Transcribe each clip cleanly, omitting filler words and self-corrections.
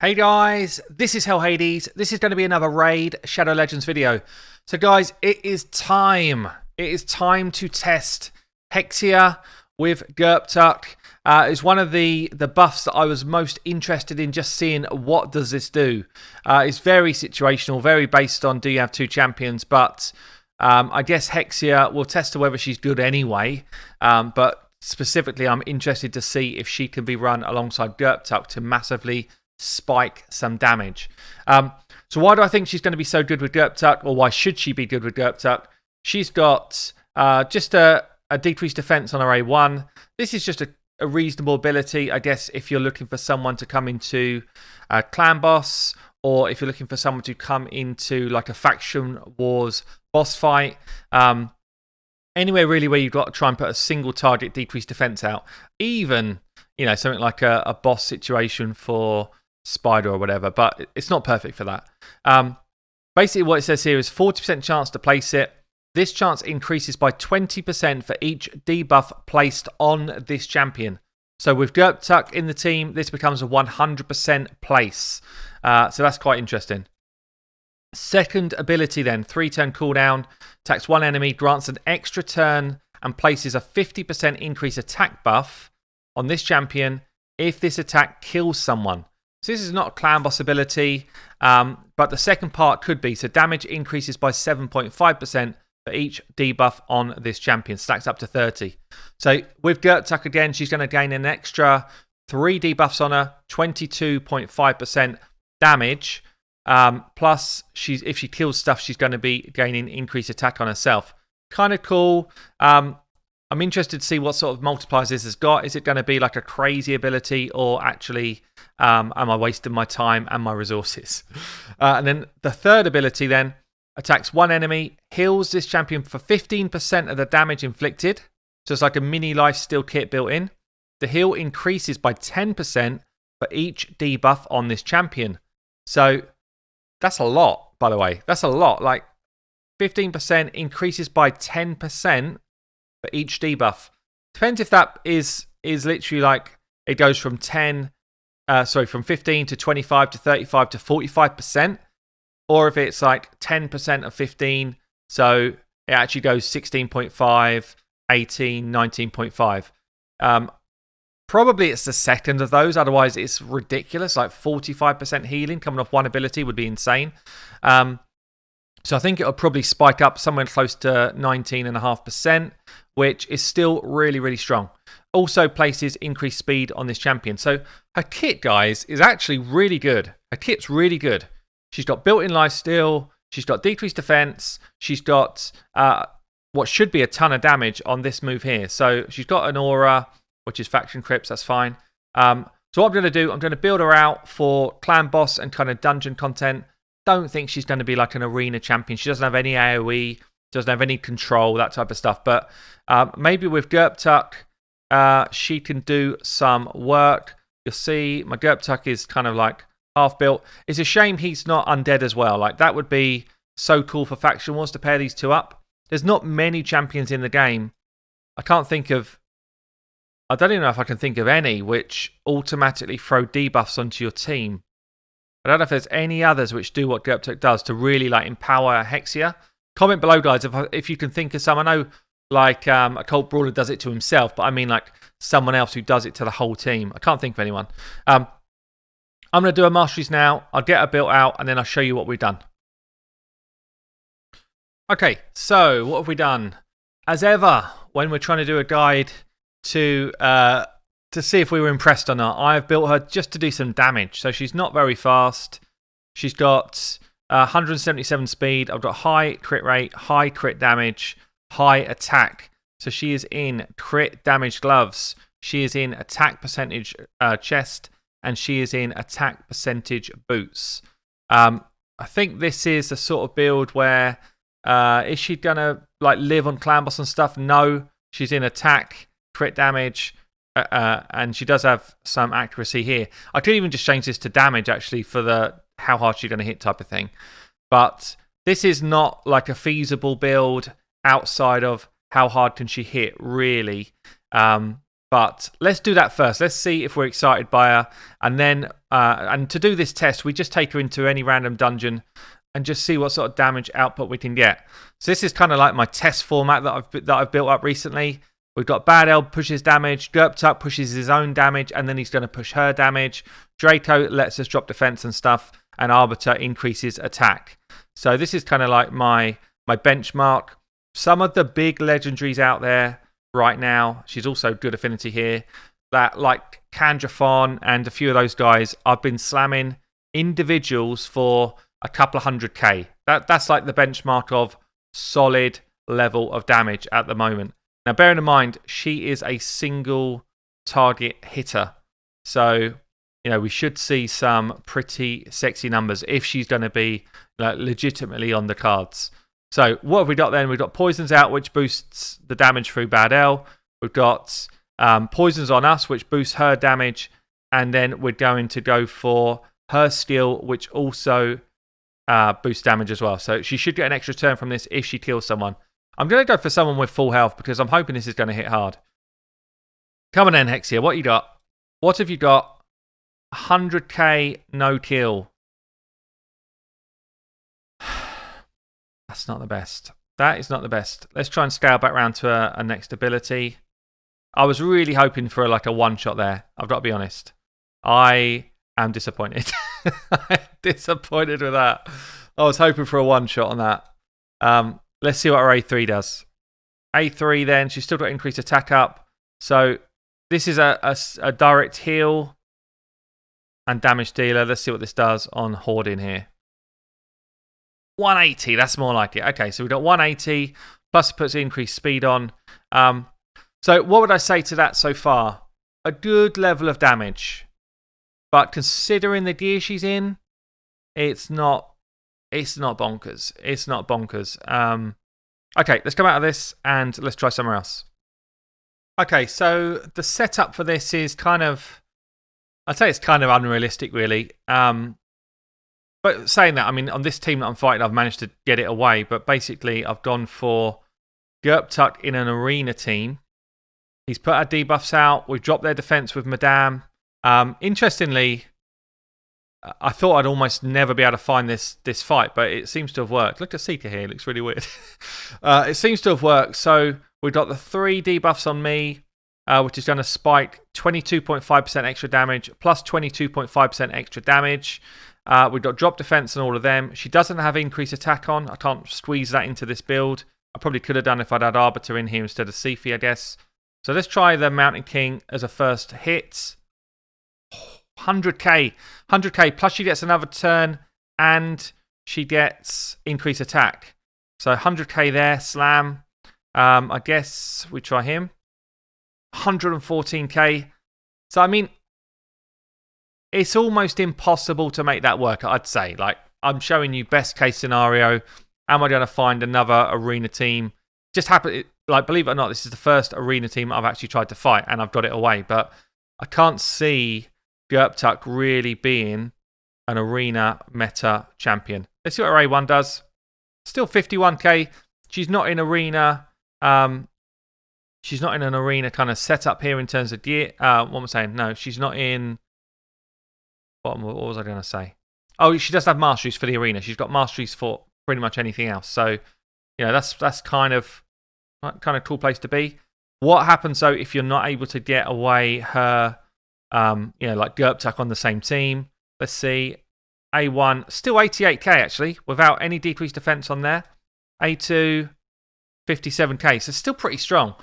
Hey guys, this is Hell Hades. This is going to be another Raid Shadow Legends video. So guys, it is time. It is time to test Hexia with Gurptuk. It's one of the buffs that I was most interested in, just seeing what does this do. It's very situational, very based on do you have two champions, but I guess Hexia will test whether she's good anyway. But specifically, I'm interested to see if she can be run alongside Gurptuk to massively spike some damage. So why do I think she's going to be so good with Gurptuk, or why should she be good with Gurptuk? She's got just a decreased defense on her A1. This is just a reasonable ability, I guess, if you're looking for someone to come into a clan boss, or if you're looking for someone to come into like a faction wars boss fight. Anywhere really where you've got to try and put a single target decreased defense out. Even, you know, something like a boss situation for Spider or whatever, but it's not perfect for that. Basically what it says here is 40% chance to place it. This chance increases by 20% for each debuff placed on this champion. So with Gurptuk in the team, this becomes a 100% place. So that's quite interesting. Second ability then, 3-turn cooldown, attacks one enemy, grants an extra turn and places a 50% increase attack buff on this champion if this attack kills someone. So this is not a clan boss ability, but the second part could be. So damage increases by 7.5% for each debuff on this champion, stacks up to 30. So with Gurptuk again, she's going to gain an extra 3 debuffs on her, 22.5% damage. Plus, if she kills stuff, she's going to be gaining increased attack on herself. Kind of cool. I'm interested to see what sort of multipliers this has got. Is it going to be like a crazy ability, or actually am I wasting my time and my resources? And then the third ability then attacks one enemy, heals this champion for 15% of the damage inflicted. So it's like a mini life steal kit built in. The heal increases by 10% for each debuff on this champion. So that's a lot, by the way. That's a lot. Like 15% increases by 10% for each debuff. Depends if that is literally like it goes from 15 to 25 to 35 to 45%, or if it's like 10% of 15, so it actually goes 16.5, 18, 19.5. Probably it's the second of those, otherwise it's ridiculous. Like 45% healing coming off one ability would be insane. So I think it'll probably spike up somewhere close to 19.5%, which is still really, really strong. Also places increased speed on this champion. So her kit, guys, is actually really good. Her kit's really good. She's got built-in lifesteal. She's got decreased defense. She's got what should be a ton of damage on this move here. So she's got an aura, which is faction crypts. That's fine. So what I'm going to do, I'm going to build her out for clan boss and kind of dungeon content. Don't think she's going to be like an arena champion. She doesn't have any AoE, doesn't have any control, that type of stuff. But maybe with Gurptuk, she can do some work. You'll see my Gurptuk is kind of like half built. It's a shame he's not undead as well. Like that would be so cool for faction wars to pair these two up. There's not many champions in the game. I don't even know if I can think of any which automatically throw debuffs onto your team. I don't know if there's any others which do what Gurptuk does to really like empower Hexia. Comment below, guys, if you can think of some. I know like a Cult Brawler does it to himself, but I mean like someone else who does it to the whole team. I can't think of anyone. I'm going to do a masteries now. I'll get her built out and then I'll show you what we've done. Okay, so what have we done? As ever, when we're trying to do a guide to see if we were impressed or not, I've built her just to do some damage. So she's not very fast. She's got 177 speed. I've got high crit rate, high crit damage, high attack. So she is in crit damage gloves. She is in attack percentage chest, and she is in attack percentage boots. I think this is the sort of build where is she gonna like live on clan boss and stuff? No, she's in attack, crit damage. And she does have some accuracy here. I could even just change this to damage actually for the how hard she's going to hit type of thing. But this is not like a feasible build outside of how hard can she hit really. But let's do that first. Let's see if we're excited by her. And then, and to do this test, we just take her into any random dungeon and just see what sort of damage output we can get. So this is kind of like my test format that I've built up recently. We've got Bad Elb pushes damage, Gurptuk pushes his own damage, and then he's going to push her damage. Draco lets us drop defense and stuff, and Arbiter increases attack. So this is kind of like my benchmark. Some of the big legendaries out there right now, she's also good affinity here, that like Kandrafon and a few of those guys, I've been slamming individuals for a couple of 100k. That's like the benchmark of solid level of damage at the moment. Now, bearing in mind, she is a single target hitter. So, we should see some pretty sexy numbers if she's going to be legitimately on the cards. So, what have we got then? We've got Poisons Out, which boosts the damage through Bad Elb. We've got Poisons on Us, which boosts her damage. And then we're going to go for her skill, which also boosts damage as well. So, she should get an extra turn from this if she kills someone. I'm going to go for someone with full health because I'm hoping this is going to hit hard. Come on then, Hexia. What you got? What have you got? 100k no kill. That's not the best. That is not the best. Let's try and scale back round to a next ability. I was really hoping for like a one-shot there. I've got to be honest. I am disappointed. I'm disappointed with that. I was hoping for a one-shot on that. Let's see what our A3 does. A3 then, she's still got increased attack up. So this is a direct heal and damage dealer. Let's see what this does on Hoarding here. 180, that's more like it. Okay, so we've got 180, plus it puts increased speed on. So what would I say to that so far? A good level of damage. But considering the gear she's in, it's not bonkers. It's not bonkers. Okay, let's come out of this and let's try somewhere else. Okay, so the setup for this is I'd say it's kind of unrealistic, really. But saying that, I mean, on this team that I'm fighting, I've managed to get it away. But basically, I've gone for Gurptuk in an arena team. He's put our debuffs out. We've dropped their defense with Madame. Interestingly, I thought I'd almost never be able to find this fight, but it seems to have worked. Look at Seeker here. It looks really weird. It seems to have worked. So we've got the 3 debuffs on me, which is going to spike 22.5% extra damage, plus 22.5% extra damage. We've got drop defense and all of them. She doesn't have increased attack on. I can't squeeze that into this build. I probably could have done if I'd had Arbiter in here instead of Sifi, I guess. So let's try the Mountain King as a first hit. 100k, plus she gets another turn and she gets increased attack. So 100k there, slam. I guess we try him. 114k. So I mean, it's almost impossible to make that work, I'd say. Like, I'm showing you best case scenario. Am I going to find another arena team? Just happen, like, believe it or not, this is the first arena team I've actually tried to fight and I've got it away. But I can't see Gurptuk really being an arena meta champion. Let's see what her A1 does. Still 51k. She's not in arena. She's not in an arena kind of setup here in terms of gear. What am I saying? No, she's not in. What was I going to say? Oh, she does have masteries for the arena. She's got masteries for pretty much anything else. So, that's kind of cool place to be. What happens though if you're not able to get away her? Like Gurptuk on the same team. Let's see. A1, still 88k actually, without any decreased defense on there. A2, 57k, so still pretty strong.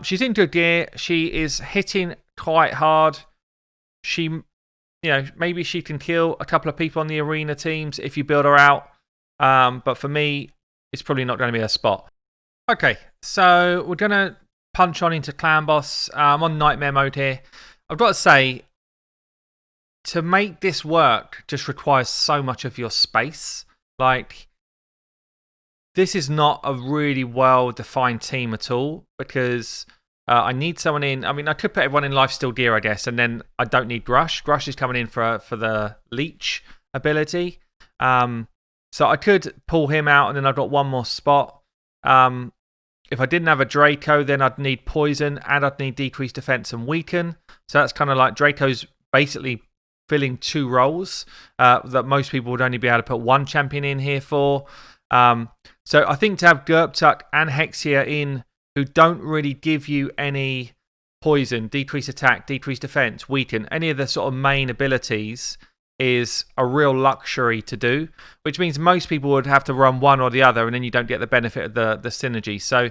She's in good gear. She is hitting quite hard. She, maybe she can kill a couple of people on the arena teams if you build her out. But for me, it's probably not going to be a spot. Okay, so we're going to punch on into Clan Boss. I'm on Nightmare mode here. I've got to say, to make this work just requires so much of your space. Like, this is not a really well-defined team at all because I need someone in. I mean, I could put everyone in lifesteal gear, I guess, and then I don't need Grush. Grush is coming in for the leech ability. So I could pull him out, and then I've got one more spot. If I didn't have a Draco, then I'd need poison and I'd need decreased defense and weaken. So that's kind of like Draco's basically filling 2 roles that most people would only be able to put 1 champion in here for. So I think to have Gurptuk and Hexia in, who don't really give you any poison, decrease attack, decrease defense, weaken, any of the sort of main abilities, is a real luxury to do, which means most people would have to run one or the other, and then you don't get the benefit of the synergy. So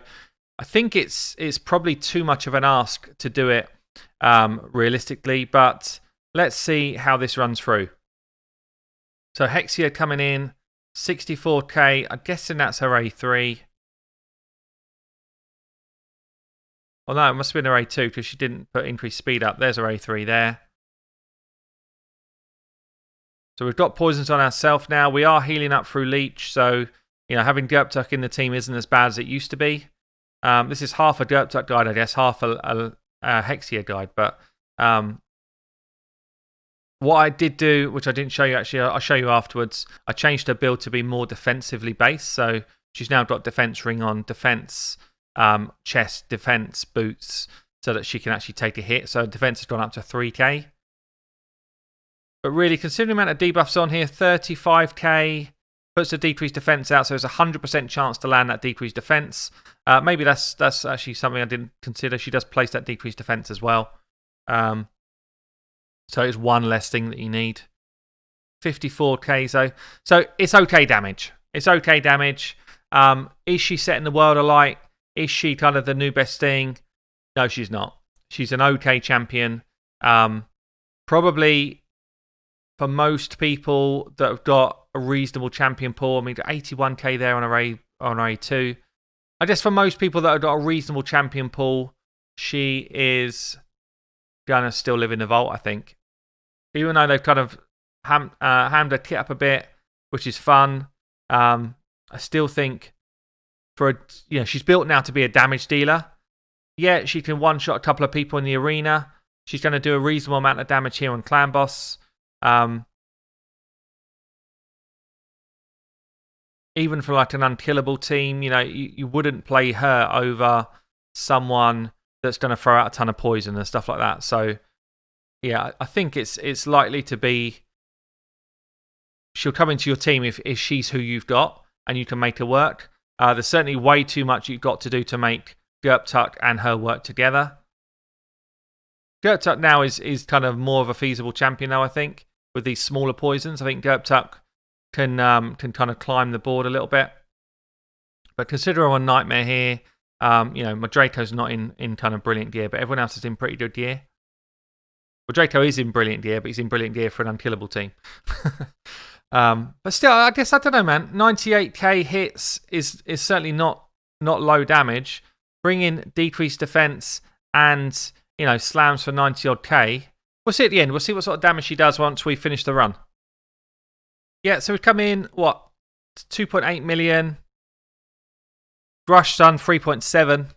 I think it's probably too much of an ask to do it realistically, but let's see how this runs through. So Hexia coming in, 64k. I'm guessing that's her A3. Oh no, it must have been her A2 because she didn't put increased speed up. There's her A3 there. So we've got poisons on ourselves now. We are healing up through leech, so having Gurptuk in the team isn't as bad as it used to be. This is half a Gurptuk guide, I guess, half a Hexia guide. But what I did do, which I didn't show you actually, I'll show you afterwards, I changed her build to be more defensively based. So she's now got defense ring on, defense chest, defense boots, so that she can actually take a hit. So defense has gone up to 3k. But really, considering the amount of debuffs on here, 35k puts the decreased defense out, so there's a 100% chance to land that decreased defense. Maybe that's actually something I didn't consider. She does place that decreased defense as well. So it's 1 less thing that you need. 54k, so it's okay damage. It's okay damage. Is she setting the world alight? Is she kind of the new best thing? No, she's not. She's an okay champion. Probably for most people that have got a reasonable champion pool, I mean, 81k there on A2. I guess for most people that have got a reasonable champion pool, she is gonna still live in the vault, I think. Even though they've kind of hammed her kit up a bit, which is fun. I still think she's built now to be a damage dealer. Yeah, she can one-shot a couple of people in the arena. She's going to do a reasonable amount of damage here on Clan Boss. Even for like an unkillable team, you wouldn't play her over someone that's going to throw out a ton of poison and stuff like that. So, yeah, I think it's likely to be she'll come into your team if she's who you've got and you can make her work. There's certainly way too much you've got to do to make Gurptuk and her work together. Gurptuk now is kind of more of a feasible champion now, I think, with these smaller poisons. I think Gurptuk can kind of climb the board a little bit. But consider I'm on Nightmare here. My Draco's not in kind of brilliant gear, but everyone else is in pretty good gear. Well, Draco is in brilliant gear, but he's in brilliant gear for an unkillable team. But still, I guess, I don't know, man. 98k hits is certainly not low damage. Bring in decreased defense and, slams for 90 odd k. We'll see at the end. We'll see what sort of damage she does once we finish the run. Yeah, so we've come in, 2.8 million. Grush done 3.7.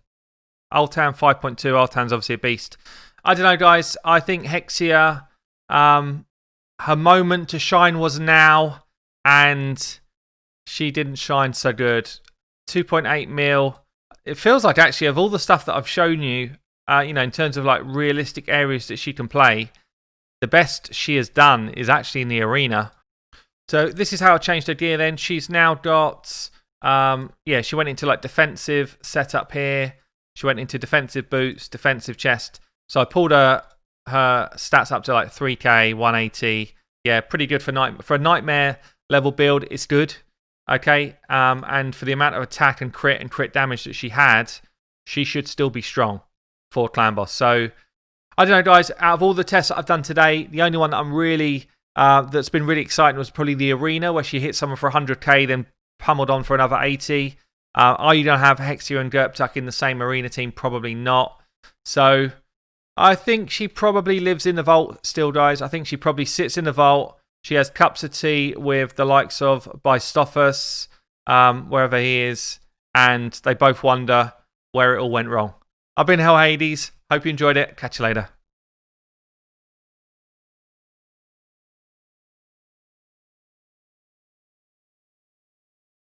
Ultan 5.2. Ultan's obviously a beast. I don't know, guys. I think Hexia, her moment to shine was now, and she didn't shine so good. 2.8 mil. It feels like, actually, of all the stuff that I've shown you, in terms of like realistic areas that she can play, the best she has done is actually in the arena. So this is how I changed her gear then. She's now got, she went into like defensive setup here. She went into defensive boots, defensive chest. So I pulled her stats up to like 3k, 180. Yeah, pretty good for a nightmare level build. It's good. Okay, and for the amount of attack and crit damage that she had, she should still be strong for Clan Boss. So I don't know, guys. Out of all the tests that I've done today, the only one that I'm really that's been really exciting was probably the arena, where she hit someone for 100k, then pummeled on for another 80. Are you going to have Hexia and Gurptuk in the same arena team? Probably not. So I think she probably lives in the vault still, guys. I think she probably sits in the vault. She has cups of tea with the likes of Bistophus, wherever he is, and they both wonder where it all went wrong. I've been Hell Hades. Hope you enjoyed it. Catch you later.